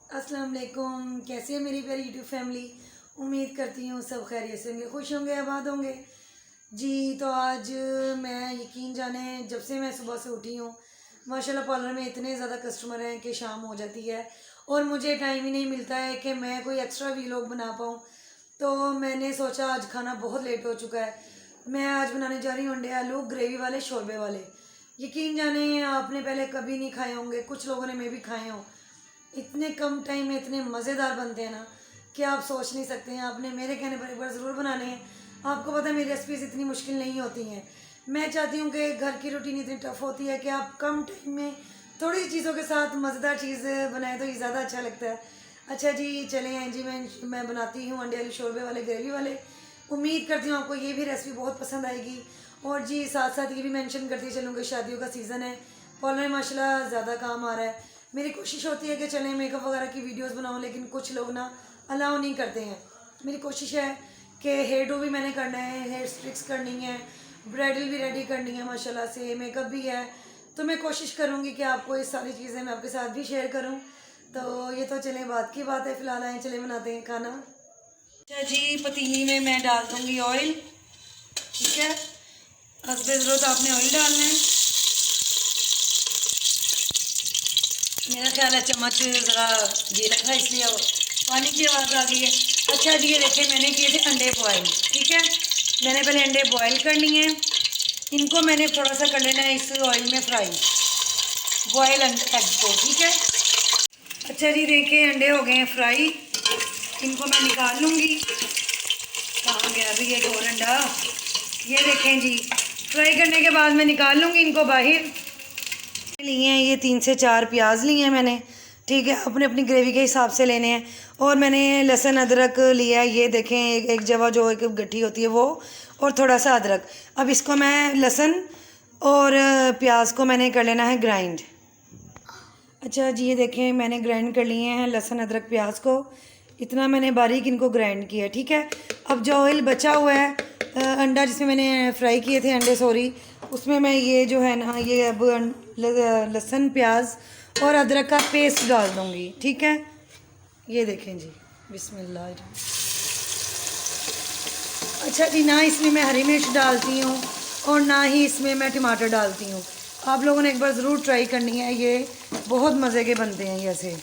अस्सलाम वालेकुम। कैसे है मेरी प्यारी यूट्यूब फैमिली। उम्मीद करती हूँ सब खैरियत से होंगे, खुश होंगे, आबाद होंगे जी। तो आज मैं यकीन जाने जब से मैं सुबह से उठी हूँ माशाल्लाह पार्लर में इतने ज़्यादा कस्टमर हैं कि शाम हो जाती है और मुझे टाइम ही नहीं मिलता है कि मैं कोई एक्स्ट्रा वीलॉग बना पाऊँ। तो मैंने सोचा आज खाना बहुत लेट हो चुका है, मैं आज बनाने जा रही हूँ अंडे आलू ग्रेवी वाले शोरबे वाले। यकीन जाने आपने पहले कभी नहीं खाए होंगे, कुछ लोगों ने मैं भी खाए हों। इतने कम टाइम में इतने मज़ेदार बनते हैं ना कि आप सोच नहीं सकते हैं। आपने मेरे कहने पर एक बार ज़रूर बनाने हैं। आपको पता है मेरी रेसिपीज़ इतनी मुश्किल नहीं होती हैं। मैं चाहती हूँ कि घर की रूटीन इतनी टफ होती है कि आप कम टाइम में थोड़ी सी चीज़ों के साथ मज़ेदार चीज़ बनाएं तो ये ज़्यादा अच्छा लगता है। अच्छा जी, चले हैं जी, मैं बनाती हूँ अंडे आलू शोरबे वाले ग्रेवी वाले। उम्मीद करती हूँ आपको ये भी रेसिपी बहुत पसंद आएगी। और जी साथ साथ ये भी मेंशन करती चलूँगी, शादियों का सीज़न है, पार्लर में माशाल्लाह ज़्यादा काम आ रहा है। मेरी कोशिश होती है कि चलें मेकअप वगैरह की वीडियोस बनाऊं, लेकिन कुछ लोग ना अलाउ नहीं करते हैं। मेरी कोशिश है कि हेयर डो भी मैंने करना है, हेयर स्ट्रिक्स करनी है, ब्राइडल भी रेडी करनी है माशाल्लाह से, मेकअप भी है। तो मैं कोशिश करूँगी कि आपको ये सारी चीज़ें मैं आपके साथ भी शेयर करूँ। तो ये तो चलें बात की बात है, फ़िलहाल आए चले बनाते हैं खाना। अच्छा जी, पतीली में मैं डाल दूँगी ऑयल। ठीक है, हस्बे ज़रूरत आपने ऑयल डालना है। मेरा ख्याल है चम्मच ज़रा ये रखा इसलिए वो पानी की आवाज़ आ गई है। अच्छा जी, ये देखिए मैंने किए थे अंडे बॉयल। ठीक है, मैंने पहले अंडे बॉयल करनी है, इनको मैंने थोड़ा सा कर लेना है इस ऑयल में फ्राई, बॉयल एग को। ठीक है, अच्छा जी देखिए अंडे हो गए हैं फ्राई, इनको मैं निकाल लूँगी। कहाँ गया अभी एक और अंडा, ये देखें जी, फ्राई करने के बाद मैं निकाल लूँगी इनको बाहर। लिए हैं ये 3 से 4 प्याज लिए हैं मैंने। ठीक है, अपने अपनी ग्रेवी के हिसाब से लेने हैं। और मैंने लहसुन अदरक लिया है, ये देखें एक जगह जो एक गट्ठी होती है वो, और थोड़ा सा अदरक। अब इसको मैं लहसुन और प्याज को मैंने कर लेना है ग्राइंड। अच्छा जी, ये देखें मैंने ग्राइंड कर लिए हैं लहसुन अदरक प्याज को, इतना मैंने बारीक इनको ग्राइंड किया है। ठीक है, अब जो ऑयल बचा हुआ है अंडा जिसमें मैंने फ्राई किए थे अंडे सॉरी, उसमें मैं ये जो है ना ये अब लहसुन प्याज और अदरक का पेस्ट डाल दूँगी। ठीक है, ये देखें जी, बिस्मिल्लाह। अच्छा जी, ना इसमें मैं हरी मिर्च डालती हूँ और ना ही इसमें मैं टमाटर डालती हूँ। आप लोगों ने एक बार ज़रूर ट्राई करनी है, ये बहुत मज़े के बनते हैं ये ऐसे।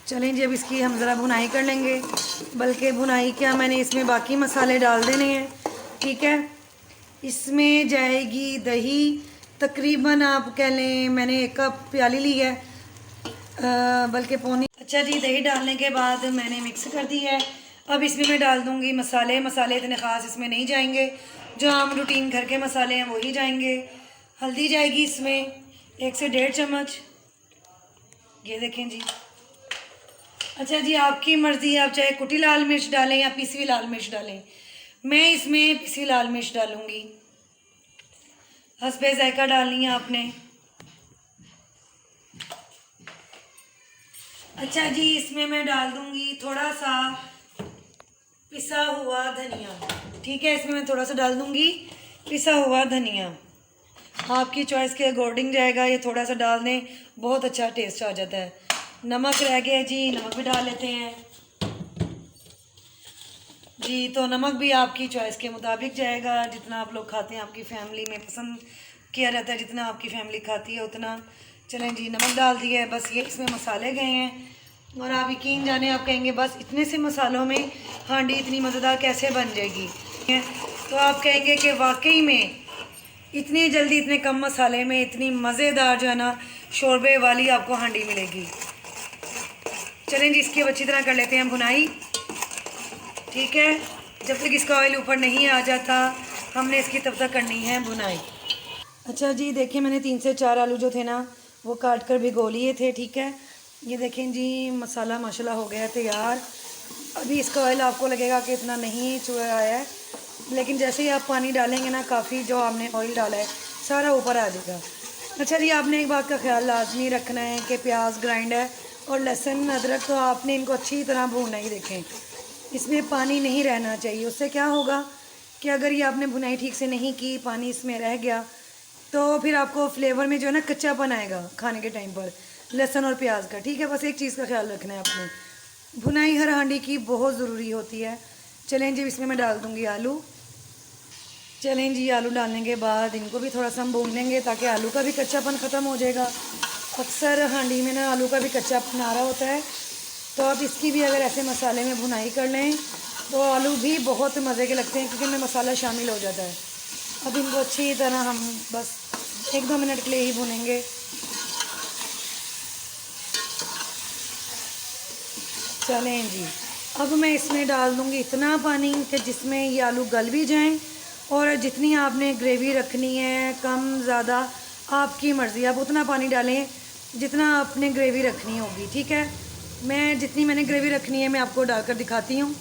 चलें जी, अब इसकी हम ज़रा भुनाई कर लेंगे, बल्कि भुनाई क्या मैंने इसमें बाकी मसाले डाल देने हैं। ठीक है, इसमें जाएगी दही, तकरीबन आप कह लें मैंने 1 कप प्याली ली है, बल्कि पौनी। अच्छा जी, दही डालने के बाद मैंने मिक्स कर दी है। अब इसमें मैं डाल दूँगी मसाले। मसाले इतने ख़ास इसमें नहीं जाएंगे, जो हम रूटीन घर के मसाले हैं वही जाएंगे। हल्दी जाएगी इसमें 1 से 1.5 चम्मच, ये देखें जी। अच्छा जी, आपकी मर्ज़ी, आप चाहे कुटी लाल मिर्च डालें या पिसी हुई लाल मिर्च डालें। मैं इसमें पिसी लाल मिर्च डालूँगी, हस्बे ज़ायका डालनी है आपने। अच्छा जी, इसमें मैं डाल दूँगी थोड़ा सा पिसा हुआ धनिया। ठीक है, इसमें मैं थोड़ा सा डाल दूँगी पिसा हुआ धनिया, आपकी चॉइस के अकॉर्डिंग जाएगा, ये थोड़ा सा डाल दें बहुत अच्छा टेस्ट आ जाता है। नमक रह गया जी, नमक भी डाल लेते हैं जी। तो नमक भी आपकी चॉइस के मुताबिक जाएगा, जितना आप लोग खाते हैं, आपकी फैमिली में पसंद किया जाता है जितना आपकी फैमिली खाती है उतना। चलें जी, नमक डाल दिया है, बस ये इसमें मसाले गए हैं। और आप यकीन जाने आप कहेंगे बस इतने से मसालों में हांडी इतनी मज़ेदार कैसे बन जाएगी। तो आप कहेंगे कि वाकई में इतनी जल्दी इतने कम मसाले में इतनी मज़ेदार जो है ना शोरबे वाली आपको हांडी मिलेगी। चलें जी, इसकी अब अच्छी तरह कर लेते हैं भुनाई। ठीक है, जब तक इसका ऑयल ऊपर नहीं आ जाता हमने इसकी तब तक करनी है भुनाई। अच्छा जी, देखिए मैंने 3 से 4 आलू जो थे ना वो काट कर भिगो लिए थे। ठीक है, ये देखें जी मसाला माशाल्लाह हो गया है तैयार। अभी इसका ऑयल आपको लगेगा कि इतना नहीं चुहा है, लेकिन जैसे ही आप पानी डालेंगे ना काफ़ी जो आपने ऑयल डाला है सारा ऊपर आ जाएगा। अच्छा जी, आपने एक बात का ख्याल लाजमी रखना है कि प्याज ग्राइंड है और लहसुन अदरक तो आपने इनको अच्छी तरह भूनना ही। देखें इसमें पानी नहीं रहना चाहिए, उससे क्या होगा कि अगर ये आपने भुनाई ठीक से नहीं की, पानी इसमें रह गया तो फिर आपको फ्लेवर में जो है ना कच्चापन आएगा खाने के टाइम पर लहसुन और प्याज का। ठीक है, बस एक चीज़ का ख्याल रखना है आपने, भुनाई हर हांडी की बहुत ज़रूरी होती है। चलें जी, इसमें मैं डाल दूँगी आलू। चलें जी, आलू डालने के बाद इनको भी थोड़ा सा हम भून लेंगे ताकि आलू का भी कच्चापन ख़त्म हो जाएगा। अक्सर हांडी में ना आलू का भी कच्चापन आ रहा होता है, तो आप इसकी भी अगर ऐसे मसाले में भुनाई कर लें तो आलू भी बहुत मज़े के लगते हैं, क्योंकि इनमें मसाला शामिल हो जाता है। अब इनको अच्छी तरह हम बस 1-2 मिनट के लिए ही भुनेंगे। चलें जी, अब मैं इसमें डाल दूँगी इतना पानी कि जिसमें ये आलू गल भी जाएं, और जितनी आपने ग्रेवी रखनी है, कम ज़्यादा आपकी मर्ज़ी, आप उतना पानी डालें जितना आपने ग्रेवी रखनी होगी। ठीक है, मैं जितनी मैंने ग्रेवी रखनी है मैं आपको डालकर दिखाती हूँ।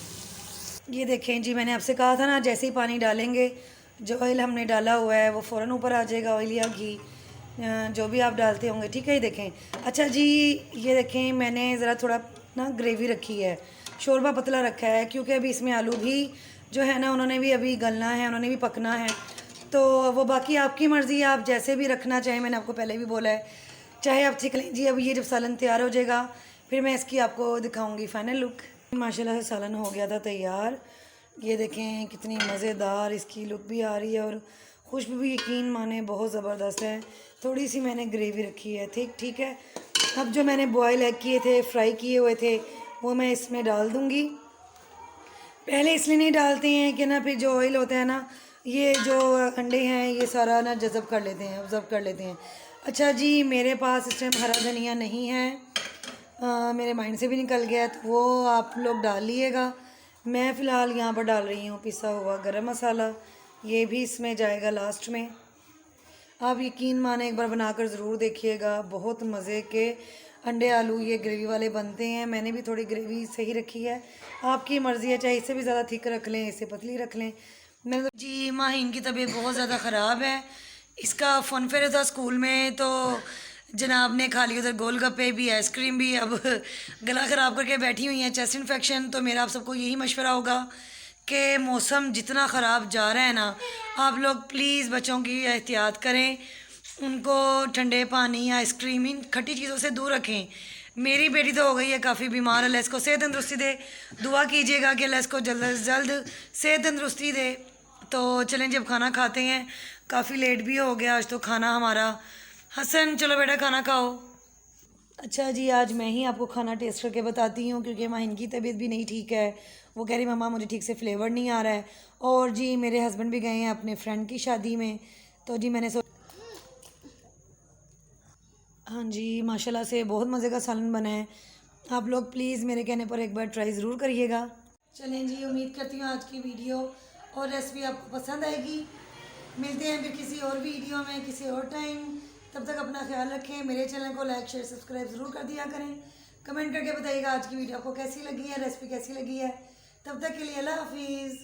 ये देखें जी, मैंने आपसे कहा था ना, जैसे ही पानी डालेंगे जो ऑयल हमने डाला हुआ है वो फ़ौरन ऊपर आ जाएगा, ऑयल या घी जो भी आप डालते होंगे। ठीक है, ये देखें। अच्छा जी, ये देखें मैंने ज़रा थोड़ा ना ग्रेवी रखी है, शोरबा पतला रखा है, क्योंकि अभी इसमें आलू भी जो है ना उन्होंने भी अभी गलना है, उन्होंने भी पकना है। तो वो बाकी आपकी मर्ज़ी है, आप जैसे भी रखना चाहें, मैंने आपको पहले भी बोला है, चाहे आप सीख लें जी। अब ये जब सालन तैयार हो जाएगा फिर मैं इसकी आपको दिखाऊंगी फाइनल लुक। माशाल्लाह से सालन हो गया था तैयार। ये देखें कितनी मज़ेदार इसकी लुक भी आ रही है, और खुशबू भी यकीन माने बहुत ज़बरदस्त है। थोड़ी सी मैंने ग्रेवी रखी है, ठीक है। अब जो मैंने बॉयल एग किए थे, फ्राई किए हुए थे, वो मैं इसमें डाल दूँगी। पहले इसलिए नहीं डालते हैं कि ना फिर जो ऑयल होता है ना, ये जो अंडे हैं ये सारा ना जज़ब कर लेते हैं, ऑब्ज़र्व कर लेते हैं। अच्छा जी, मेरे पास इस टाइम हरा धनिया नहीं है, मेरे माइंड से भी निकल गया, तो वो आप लोग डाल लीजिएगा। मैं फ़िलहाल यहाँ पर डाल रही हूँ पिसा हुआ गरम मसाला, ये भी इसमें जाएगा लास्ट में। आप यकीन माने एक बार बनाकर ज़रूर देखिएगा, बहुत मज़े के अंडे आलू ये ग्रेवी वाले बनते हैं। मैंने भी थोड़ी ग्रेवी सही रखी है, आपकी मर्ज़ी है, चाहे इससे भी ज़्यादा थिक रख लें, इससे पतली रख लें। मैंने तो जी, माहीन की तबीयत बहुत ज़्यादा ख़राब है, इसका फन फेयर था स्कूल में, तो जनाब ने खा ली उधर गोलगप्पे भी, आइसक्रीम भी, अब गला ख़राब करके बैठी हुई हैं, चेस्ट इन्फेक्शन। तो मेरा आप सबको यही मशवरा होगा कि मौसम जितना ख़राब जा रहा है ना, आप लोग प्लीज़ बच्चों की एहतियात करें, उनको ठंडे पानी, आइसक्रीम, इन खट्टी चीज़ों से दूर रखें। मेरी बेटी तो हो गई है काफ़ी बीमार, अल्लाह इसको सेहत तंदरुस्ती दे, दुआ कीजिएगा कि अल्लाह इसको जल्द से जल्द सेहत तंदरुस्ती दे। तो चलें जब खाना खाते हैं, काफ़ी लेट भी हो गया आज तो खाना हमारा। हसन चलो बेटा खाना खाओ। अच्छा जी, आज मैं ही आपको खाना टेस्ट करके बताती हूँ, क्योंकि माँ इनकी तबीयत भी नहीं ठीक है, वो कह रही मम्मा मुझे ठीक से फ्लेवर नहीं आ रहा है। और जी मेरे हस्बैंड भी गए हैं अपने फ्रेंड की शादी में, तो जी मैंने हाँ जी, माशाल्लाह से बहुत मज़े का सालन बना है। आप लोग प्लीज़ मेरे कहने पर एक बार ट्राई ज़रूर करिएगा। चलें जी, उम्मीद करती हूँ आज की वीडियो और रेसिपी आपको पसंद आएगी। मिलते हैं फिर किसी और वीडियो में किसी और टाइम। तब तक अपना ख्याल रखें, मेरे चैनल को लाइक शेयर सब्सक्राइब ज़रूर कर दिया करें। कमेंट करके बताइएगा आज की वीडियो आपको कैसी लगी है, रेसिपी कैसी लगी है। तब तक के लिए अल्लाह हाफिज़।